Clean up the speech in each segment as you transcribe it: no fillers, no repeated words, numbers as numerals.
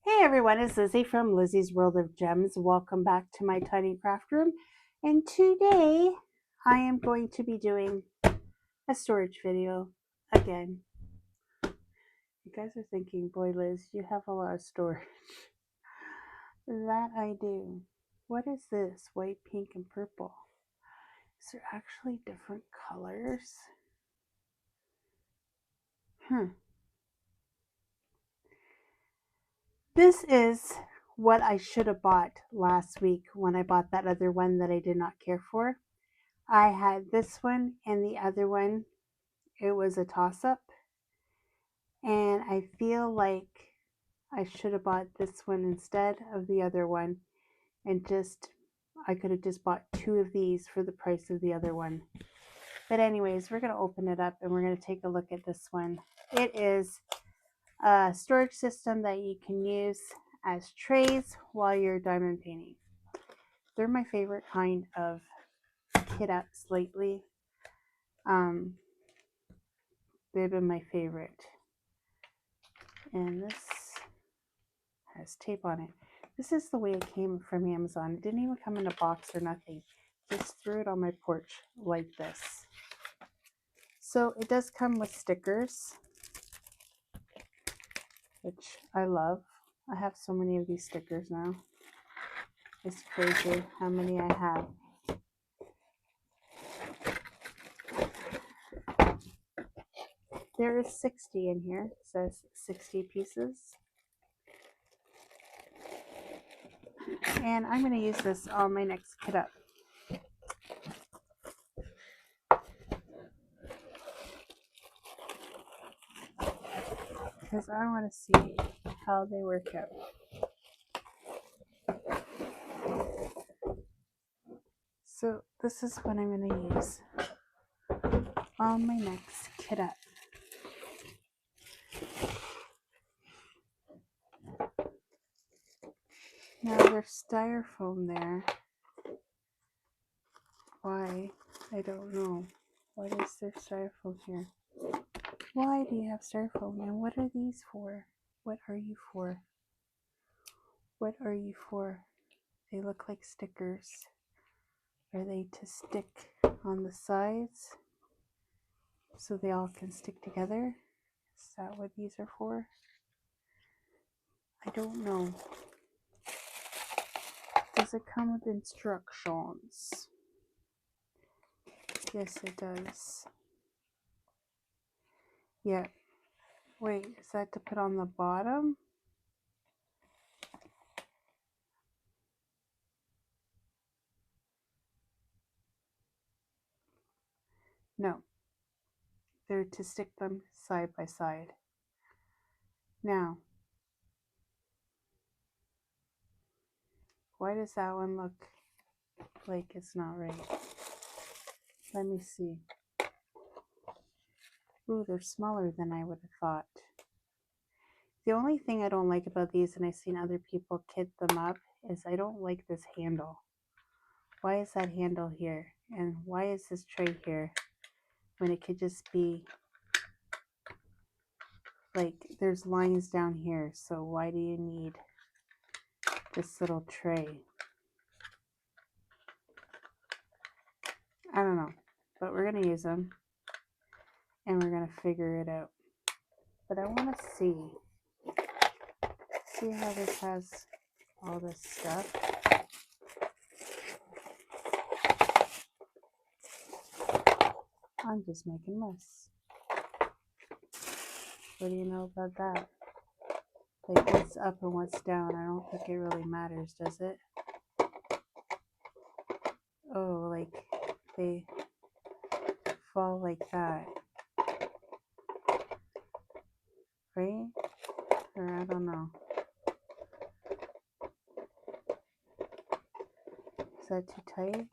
Hey everyone, it's Lizzie from Lizzie's World of Gems. Welcome back to my tiny craft room. And today I am going to be doing a storage video again. You guys are thinking, boy Liz, you have a lot of storage. That I do. What is this? White, pink, and purple. Is there actually different colors? This is what I should have bought last week when I bought that other one that I did not care for. I had this one and the other one. It was a toss-up. And I feel like I should have bought this one instead of the other one. And I could have just bought two of these for the price of the other one. But anyways, we're going to open it up and we're going to take a look at this one. It is a storage system that you can use as trays while you're diamond painting. They're my favorite kind of kit ups lately. They've been my favorite. And this has tape on it. This is the way it came from Amazon. It didn't even come in a box or nothing. Just threw it on my porch like this. So it does come with stickers, which I love. I have so many of these stickers now. It's crazy how many I have. There is 60 in here. It says 60 pieces. And I'm going to use this on my next kit up. Because I want to see how they work out. So this is what I'm going to use on my next kit up. Now there's styrofoam there. Why? I don't know. Why is there styrofoam here? Why do you have styrofoam? And what are these for? What are you for? What are you for? They look like stickers. Are they to stick on the sides so they all can stick together? Is that what these are for? I don't know. Does it come with instructions? Yes, it does. Yeah. Wait, is that to put on the bottom? No. They're to stick them side by side. Now, why does that one look like it's not right? Let me see. Ooh, they're smaller than I would have thought. The only thing I don't like about these, and I've seen other people kit them up, is I don't like this handle. Why is that handle here? And why is this tray here when it could just be like there's lines down here? So why do you need this little tray? I don't know, but we're going to use them and we're going to figure it out. But I want to see how this has all this stuff. I'm just making a mess. What do you know about that? Like what's up and what's down, I don't think it really matters, does it? Oh, like they fall like that, right? Or I don't know. Is that too tight?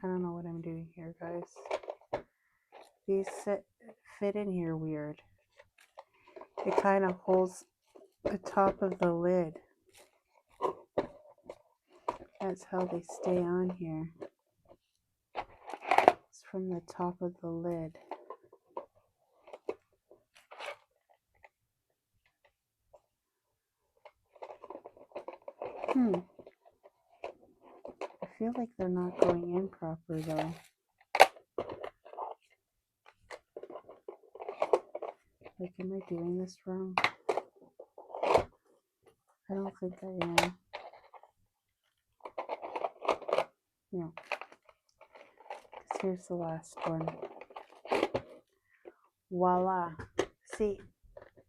I don't know what I'm doing here, guys. These fit in here weird. It kind of holds the top of the lid. That's how they stay on here. It's from the top of the lid. I feel like they're not going in proper though. Like, am I doing this wrong? I don't think I am. No. Here's the last one. Voila. See,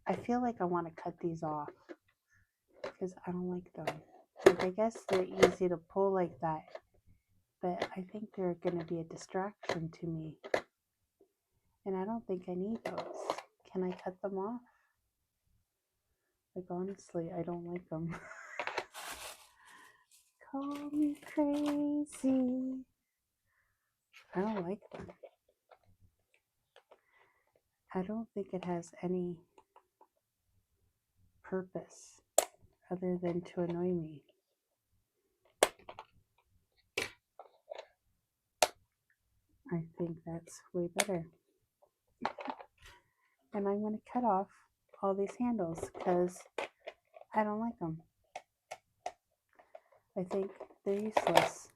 I feel like I want to cut these off because I don't like them. Like, I guess they're easy to pull like that, but I think they're going to be a distraction to me. And I don't think I need those. Can I cut them off? Like, honestly, I don't like them. Call me crazy. I don't like them. I don't think it has any purpose other than to annoy me. I think that's way better. And I'm going to cut off all these handles because I don't like them. I think they're useless.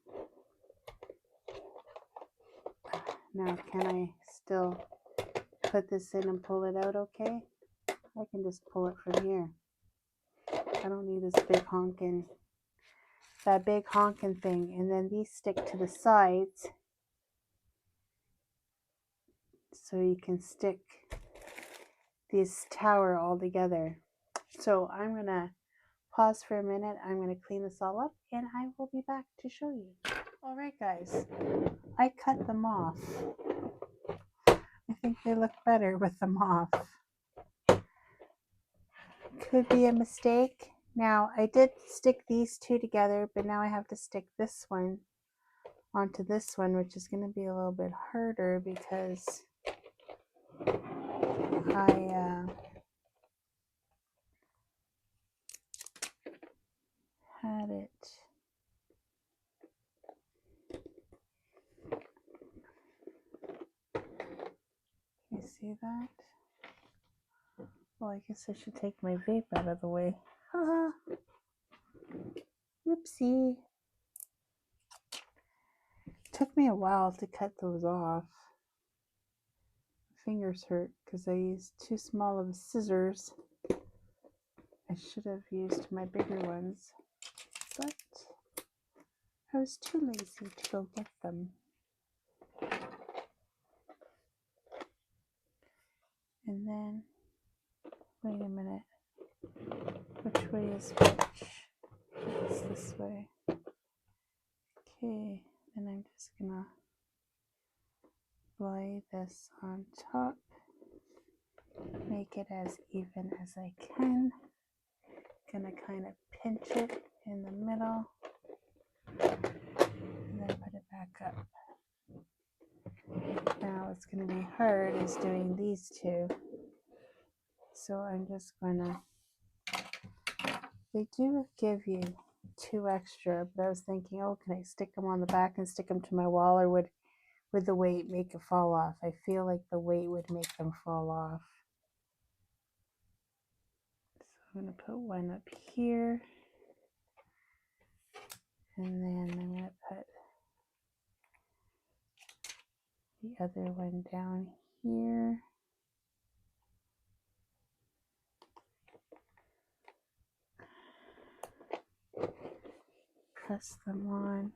Now, can I still put this in and pull it out okay? I can just pull it from here. I don't need this big honking, that big honking thing. And then these stick to the sides so you can stick this tower all together. So I'm going to pause for a minute. I'm going to clean this all up and I will be back to show you. All right, guys, I cut them off. I think they look better with them off. Could be a mistake. Now, I did stick these two together, but now I have to stick this one onto this one, which is going to be a little bit harder because I had it. You see that? Well, I guess I should take my vape out of the way. Haha. Whoopsie. Took me a while to cut those off. Fingers hurt because I used too small of scissors. I should have used my bigger ones, but I was too lazy to go get them. And then, wait a minute, which way is which? It's this way. Okay, then I'm just gonna lay this on top, make it as even as I can. Gonna kind of pinch it in the middle, and then put it back up. Now what's gonna be hard is doing these two. So I'm just gonna, they do give you 2 extra, but I was thinking, oh, can I stick them on the back and stick them to my wall, or would the weight make it fall off? I feel like the weight would make them fall off. So I'm going to put one up here, and then I'm going to put the other one down here. Press them on.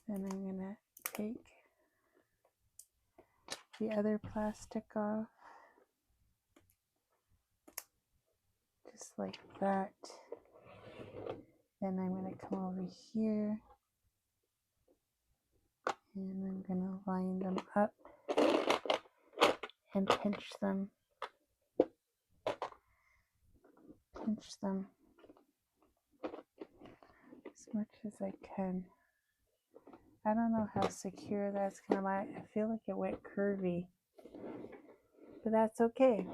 Then I'm going to take the other plastic off, just like that. Then I'm going to come over here and I'm going to line them up and pinch them as much as I can. I don't know how secure that's going to lie. I feel like it went curvy, but that's okay.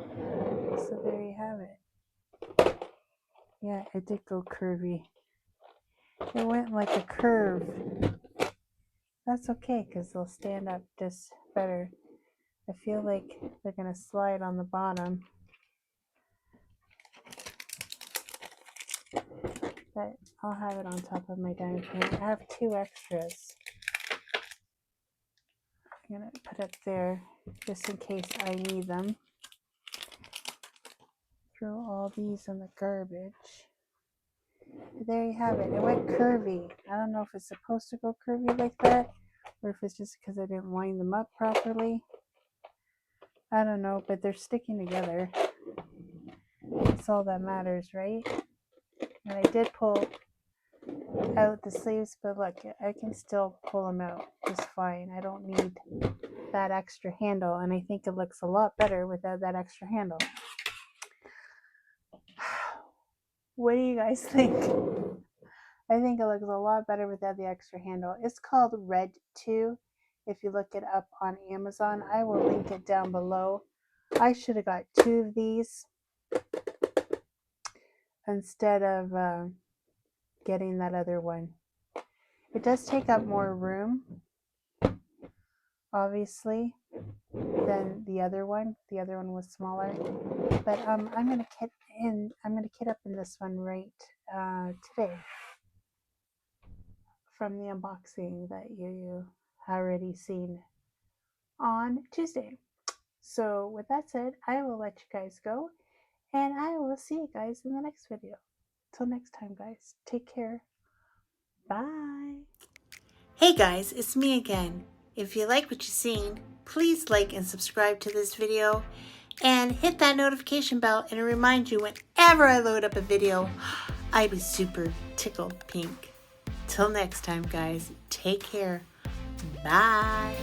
So there you have it. Yeah, it did go curvy. It went like a curve. That's okay because they'll stand up just better. I feel like they're going to slide on the bottom. but I'll have it on top of my diamond pan. I have 2 extras. I'm going to put up there just in case I need them. Throw all these in the garbage. There you have it. It went curvy. I don't know if it's supposed to go curvy like that, or if it's just because I didn't wind them up properly. I don't know, but they're sticking together. That's all that matters, right? And I did pull out the sleeves, but look, I can still pull them out just fine. I don't need that extra handle, and I think it looks a lot better without that extra handle. What do you guys think? I think it looks a lot better without the extra handle. It's called Redtwo. If you look it up on Amazon, I will link it down below. I should have got 2 of these instead of getting that other one. It does take up more room, obviously, than the other one. The other one was smaller, but I'm gonna kit up in this one right today from the unboxing that you already seen on Tuesday. So with that said, I will let you guys go, and I will see you guys in the next video. Till next time, guys, take care. Bye. Hey guys, it's me again. If you like what you've seen, please like and subscribe to this video and hit that notification bell, and it'll remind you whenever I load up a video. I'd be super tickled pink. Till next time, guys, take care. Bye.